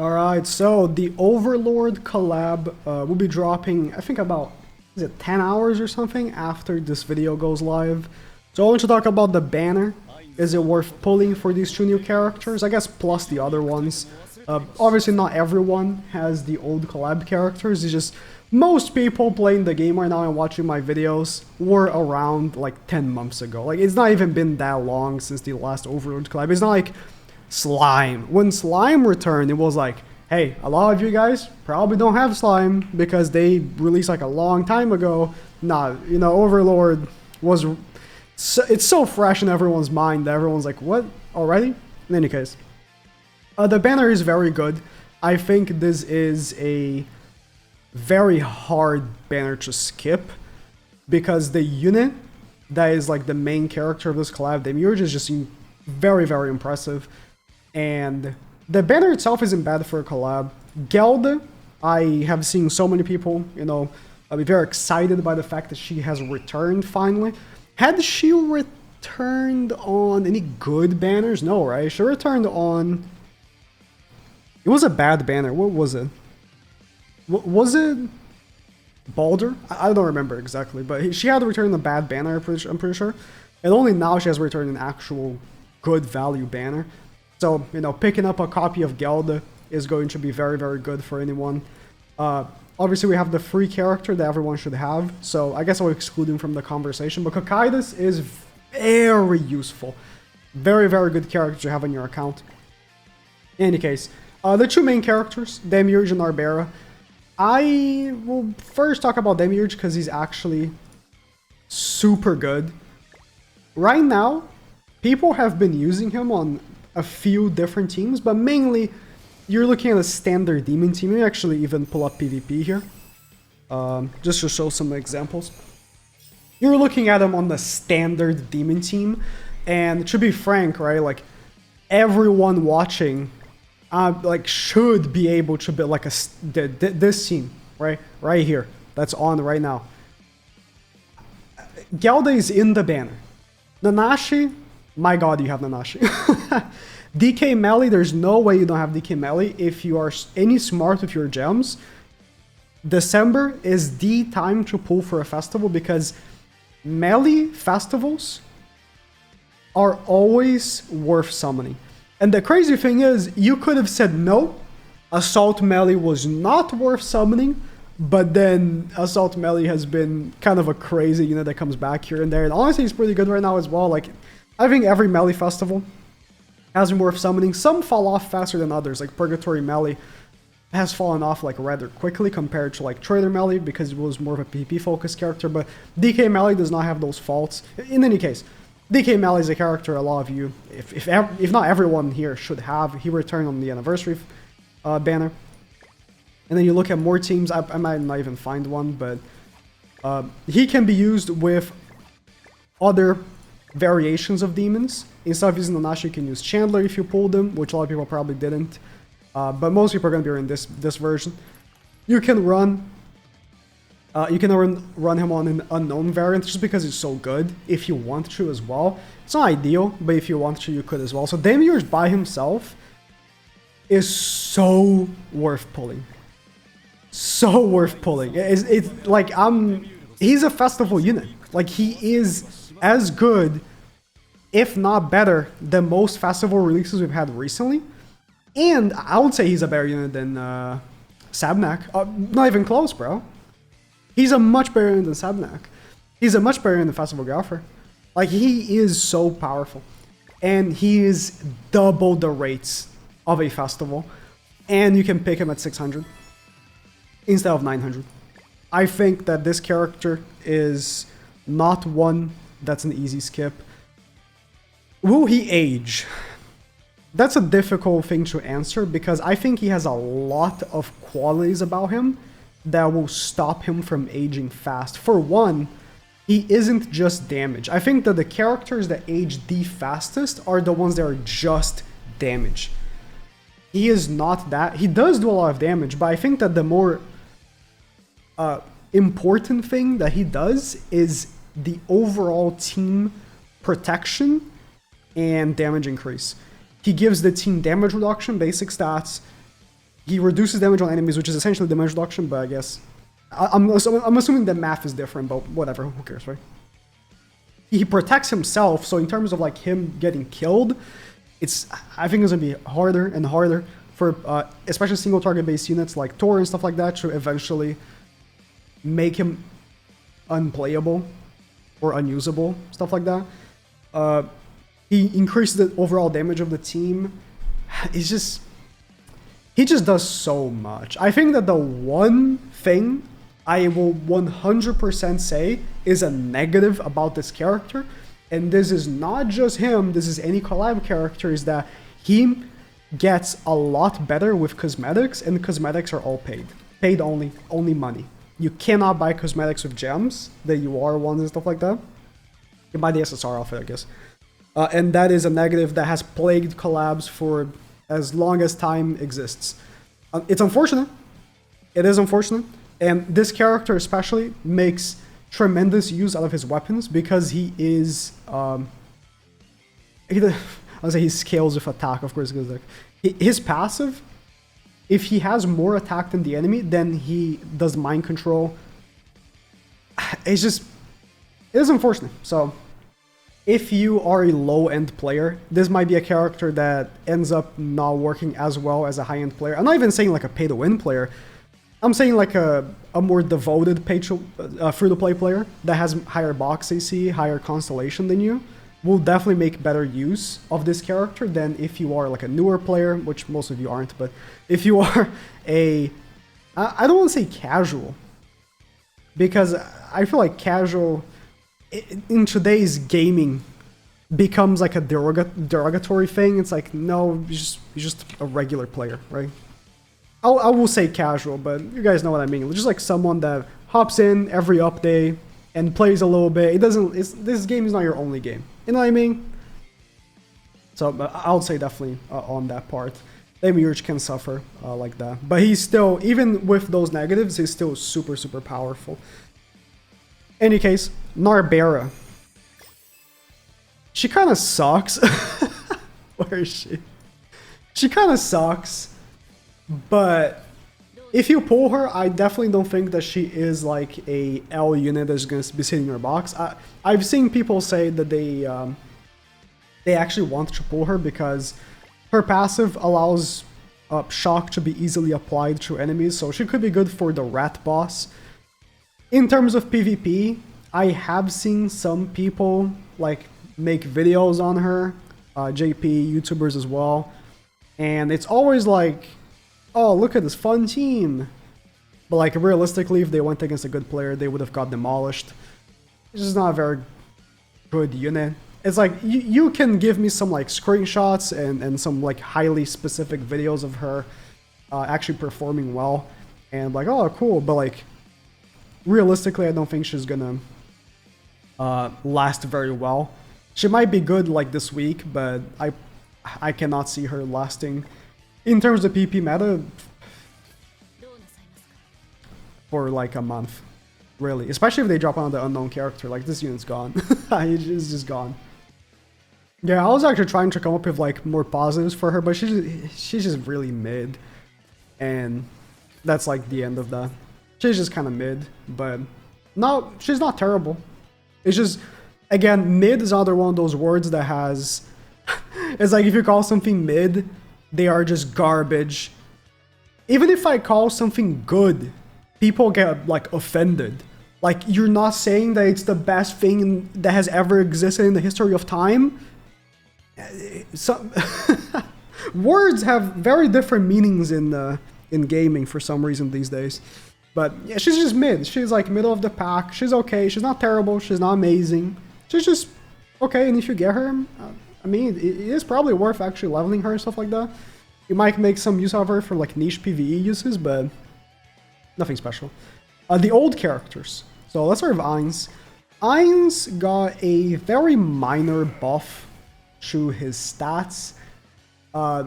Alright, so the Overlord collab will be dropping, I think about, is it 10 hours or something after this video goes live. So I want to talk about the banner. Is it worth pulling for these two new characters? I guess plus the other ones. Obviously not everyone has the old collab characters, it's just most people playing the game right now and watching my videos were around like 10 months ago. Like, it's not even been that long since the last Overlord collab. It's not like Slime. When Slime returned, it was like, hey, a lot of you guys probably don't have Slime because they released like a long time ago. Nah, you know, Overlord was... it's so fresh in everyone's mind that everyone's like, what? Already? In any case. The banner is very good. I think this is a very hard banner to skip because the unit that is like the main character of this collab, Demiurge, is just very, very impressive. And the banner itself isn't bad for a collab. Gelda, I have seen so many people, you know, be very excited by the fact that she has returned finally. Had she returned on any good banners? No, right? She returned on... It was a bad banner. What was it? Was it Baldur? I don't remember exactly, but she had returned a bad banner, I'm pretty sure. And only now she has returned an actual good value banner. So, you know, picking up a copy of Gelda is going to be very, very good for anyone. Obviously, we have the free character that everyone should have, so I guess I'll exclude him from the conversation, but Kokaitis is very useful. Very, very good character to have on your account. In any case, the two main characters, Demiurge and Narberal. I will first talk about Demiurge because he's actually super good. Right now, people have been using him on a few different teams, but mainly you're looking at a standard demon team. Let me actually even pull up PvP here, just to show some examples. You're looking at him on the standard demon team, and to be frank, right, like everyone watching like should be able to build like this team, right here, that's on right now. Gelda is in the banner. Nanashi, my god, you have Nanashi. DK melee, there's no way you don't have DK melee if you are any smart with your gems. December is the time to pull for a festival because melee festivals are always worth summoning. And the crazy thing is, you could have said no, Assault Melee was not worth summoning, but then Assault Melee has been kind of a crazy unit that comes back here and there. And honestly, it's pretty good right now as well. Like, I think every melee festival has been worth summoning. Some fall off faster than others, like Purgatory Melee has fallen off like rather quickly compared to like Trader Melee because it was more of a PvP focused character, but DK Melee does not have those faults. In any case, DK Melee is a character a lot of you, if not everyone here, should have. He returned on the anniversary banner. And then you look at more teams, I might not even find one, but he can be used with other variations of demons. Instead of using Nanashi, you can use Chandler if you pulled them, which a lot of people probably didn't. But most people are going to be in this version. You can run him on an unknown variant just because it's so good if you want to as well. It's not ideal, but if you want to, you could as well. So Demiurge by himself is so worth pulling. So worth pulling. It's like, he's a festival unit. Like, he is as good, if not better, than most festival releases we've had recently. And I would say he's a better unit than Sabnak. Not even close, bro. He's a much better unit than Sabnak. He's a much better unit than Festival Golfer. Like, he is so powerful. And he is double the rates of a festival. And you can pick him at 600 instead of 900. I think that this character is not one that's an easy skip. Will he age? That's a difficult thing to answer because I think he has a lot of qualities about him that will stop him from aging fast. For one, he isn't just damage. I think that the characters that age the fastest are the ones that are just damage. He is not that. He does do a lot of damage, but I think that the more important thing that he does is the overall team protection and damage increase. He gives the team damage reduction, basic stats, he reduces damage on enemies, which is essentially damage reduction, but I guess... I'm assuming the math is different, but whatever, who cares, right? He protects himself, so in terms of like him getting killed, I think it's gonna be harder and harder for especially single target based units like Tor and stuff like that to eventually make him unplayable or unusable, stuff like that. He increases the overall damage of the team. He just does so much. I think that the one thing I will 100% say is a negative about this character, and this is not just him, this is any collab character, is that he gets a lot better with cosmetics, and cosmetics are all paid. Paid only money. You cannot buy cosmetics with gems, the UR ones and stuff like that. You can buy the SSR outfit, I guess. And that is a negative that has plagued collabs for as long as time exists. It's unfortunate. It is unfortunate. And this character especially makes tremendous use out of his weapons because he is... I'll say he scales with attack, of course, because like, his passive, if he has more attack than the enemy, then he does mind control. It is unfortunate. So if you are a low-end player, this might be a character that ends up not working as well as a high-end player. I'm not even saying like a pay-to-win player. I'm saying like a more devoted free-to-play player that has higher box AC, higher constellation than you, will definitely make better use of this character than if you are like a newer player, which most of you aren't, but if you are I don't want to say casual, because I feel like casual in today's gaming becomes like a derogatory thing. It's like, no, you're just a regular player, right? I will say casual, but you guys know what I mean. Just like someone that hops in every update and plays a little bit. This game is not your only game. You know what I mean? So I would say definitely on that part. Demiurge can suffer like that. But he's still, even with those negatives, he's still super, super powerful. Any case, Narberal. She kind of sucks. Where is she? She kind of sucks. But if you pull her, I definitely don't think that she is like a L unit that's going to be sitting in her box. I've seen people say that they actually want to pull her because her passive allows shock to be easily applied to enemies, so she could be good for the rat boss. In terms of PvP, I have seen some people like make videos on her, JP, YouTubers as well, and it's always like, oh, look at this fun team. But like realistically, if they went against a good player, they would have got demolished. It's just not a very good unit. It's like, you can give me some like screenshots and some like highly specific videos of her actually performing well. And like, oh, cool. But like, realistically, I don't think she's gonna last very well. She might be good like this week, but I cannot see her lasting in terms of PP meta for like a month, really. Especially if they drop on the unknown character, like this unit's gone. It's just gone. Yeah, I was actually trying to come up with like more positives for her, but she's just really mid, and that's like the end of that. She's just kind of mid, but no, she's not terrible. It's just, again, mid is another one of those words that has, it's like if you call something mid, they are just garbage. Even if I call something good, people get like offended. Like, you're not saying that it's the best thing that has ever existed in the history of time. So, words have very different meanings in gaming for some reason these days. But yeah, she's just mid. She's like middle of the pack. She's okay. She's not terrible. She's not amazing. She's just okay. And if you get her, I mean, it is probably worth actually leveling her and stuff like that. You might make some use of her for like niche PvE uses, but nothing special. The old characters. So let's start with Ainz. Ainz got a very minor buff to his stats. I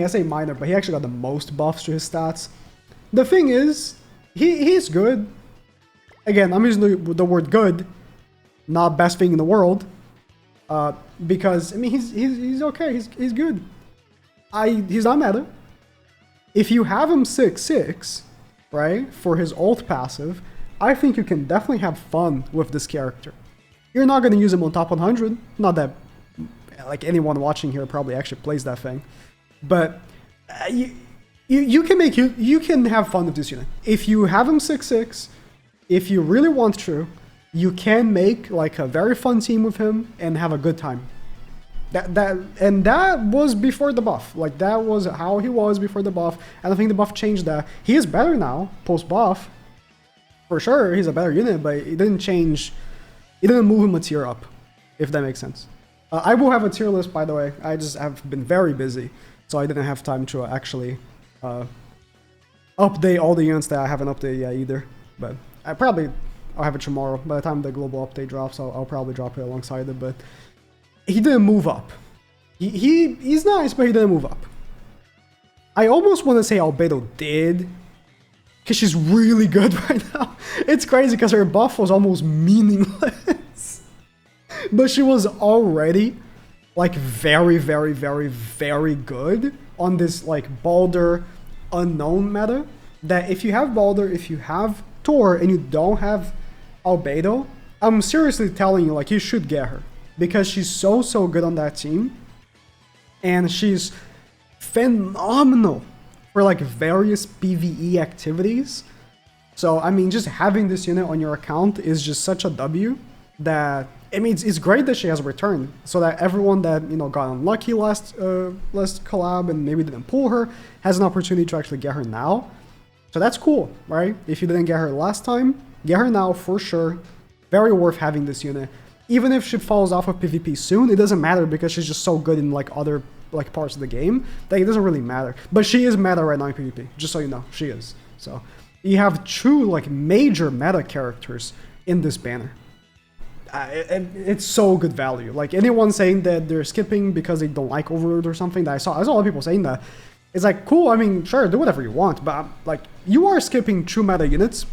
say minor, but he actually got the most buffs to his stats. The thing is, he's good. Again, I'm using the word good, not best thing in the world, because I mean he's okay. He's good. He's not meta. If you have him 6/6, right, for his ult passive, I think you can definitely have fun with this character. You're not going to use him on top 100. Not that like anyone watching here probably actually plays that thing, but you can have fun with this unit. If you have him 6/6, if you really want to, you can make like a very fun team with him and have a good time. That was before the buff. Like that was how he was before the buff. I don't think the buff changed that. He is better now post buff. For sure, he's a better unit, but it didn't change. It didn't move him a tier up, if that makes sense. I will have a tier list, by the way. I just have been very busy, so I didn't have time to actually update all the units that I haven't updated yet either. But I'll have it tomorrow. By the time the global update drops, I'll probably drop it alongside it. But he didn't move up. He's nice, but he didn't move up. I almost want to say Albedo did, because she's really good right now. It's crazy because her buff was almost meaningless. But she was already like very, very, very, very good on this like Baldur unknown meta. That if you have Baldur, if you have Thor, and you don't have Albedo, I'm seriously telling you, like, you should get her. Because she's so good on that team. And she's phenomenal for like various PvE activities. So, I mean, just having this unit on your account is just such a W that, I mean, it's great that she has returned. So that everyone that, you know, got unlucky last collab and maybe didn't pull her has an opportunity to actually get her now. So that's cool, right? If you didn't get her last time, get her now for sure. Very worth having this unit. Even if she falls off of PvP soon, it doesn't matter because she's just so good in like other like parts of the game that it doesn't really matter. But she is meta right now in PvP, just so you know, she is. So you have two like major meta characters in this banner. It's so good value. Like anyone saying that they're skipping because they don't like Overlord or something, that I saw a lot of people saying that. It's like, cool, I mean, sure, do whatever you want, but like, you are skipping two meta units.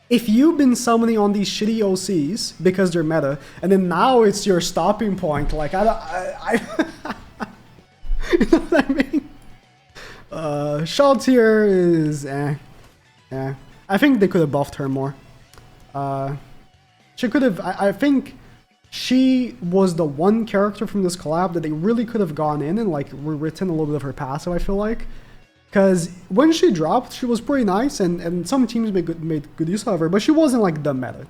If you've been summoning on these shitty OCs because they're meta, and then now it's your stopping point, like, you know what I mean? Shaltier is, yeah. I think they could have buffed her more. She could have, I think she was the one character from this collab that they really could have gone in and like rewritten a little bit of her passive, I feel like. Because when she dropped, she was pretty nice, and some teams made good use of her, but she wasn't like the meta.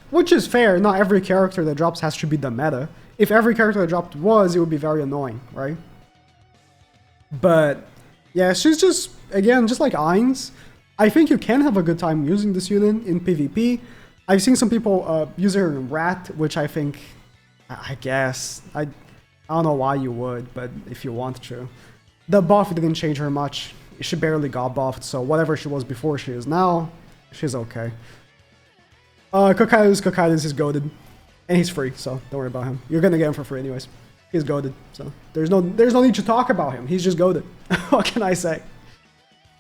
Which is fair, not every character that drops has to be the meta. If every character that dropped was, it would be very annoying, right? But yeah, she's just, again, just like Ainz, I think you can have a good time using this unit in PvP. I've seen some people use her in Rat, which I think, I guess, I don't know why you would, but if you want to. The buff didn't change her much. She barely got buffed, so whatever she was before she is now, she's okay. Kokaitis is goated, and he's free, so don't worry about him. You're gonna get him for free anyways. He's goated, so there's no need to talk about him. He's just goated. What can I say?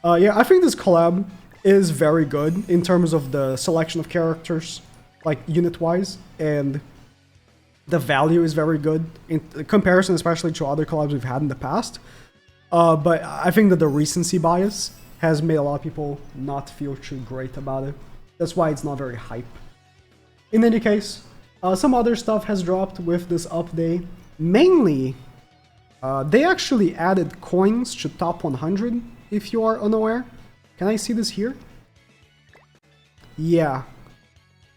Yeah, I think this collab is very good in terms of the selection of characters, like unit-wise, and the value is very good in comparison, especially to other collabs we've had in the past. But I think that the recency bias has made a lot of people not feel too great about it. That's why it's not very hype. In any case, some other stuff has dropped with this update. Mainly, they actually added coins to top 100, if you are unaware. Can I see this here? Yeah.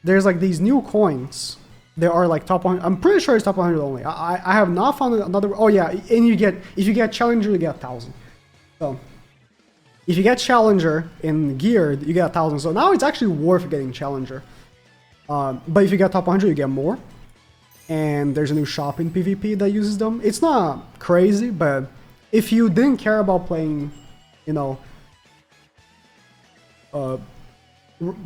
There's like these new coins. They are like top 100. I'm pretty sure it's top 100 only. I have not found another. Oh yeah, and if you get Challenger, you get 1,000. So if you get Challenger in Geared, you get 1,000. So now it's actually worth getting Challenger. But if you get top 100, you get more. And there's a new shop in PvP that uses them. It's not crazy, but if you didn't care about playing, you know,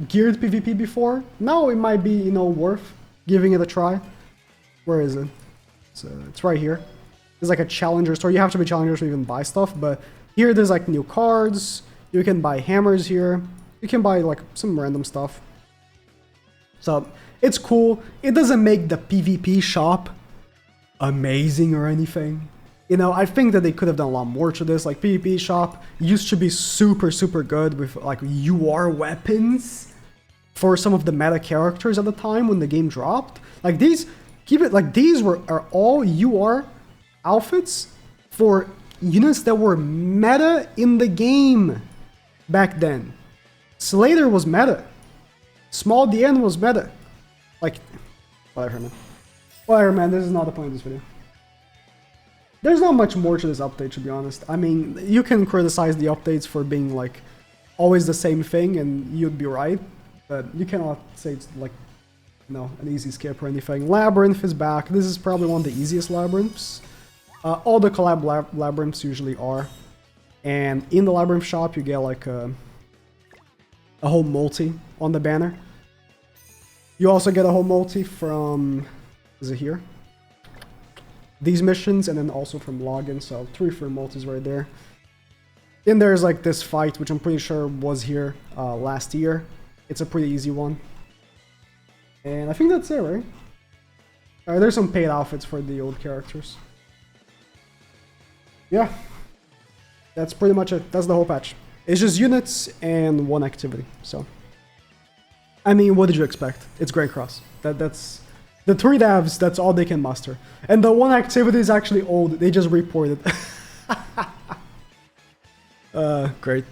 geared PvP before, now it might be, you know, worth giving it a try. Where is it? It's right here. There's like a challenger store. You have to be challenger to even buy stuff, but here there's like new cards. You can buy hammers here. You can buy like some random stuff. So it's cool. It doesn't make the PvP shop amazing or anything. You know, I think that they could have done a lot more to this. Like, PvP shop used to be super, super good with, like, UR weapons for some of the meta characters at the time when the game dropped. Like, these, these are all UR outfits for units that were meta in the game back then. Slater was meta. Small DN was meta. Like, whatever, man. Whatever, man, this is not the point of this video. There's not much more to this update, to be honest. I mean, you can criticize the updates for being, like, always the same thing, and you'd be right. But you cannot say it's, like, you know, an easy skip or anything. Labyrinth is back. This is probably one of the easiest labyrinths. All the collab labyrinths usually are. And in the Labyrinth shop, you get, like, a whole multi on the banner. You also get a whole multi from... Is it here? These missions, and then also from login, so 3 free multis right there. Then there's like this fight, which I'm pretty sure was here last year. It's a pretty easy one. And I think that's it, right? There's some paid outfits for the old characters. Yeah. That's pretty much it. That's the whole patch. It's just units and one activity, so... I mean, what did you expect? It's Great Cross. That's... The 3 devs, that's all they can muster. And the one activity is actually old, they just reported. Great.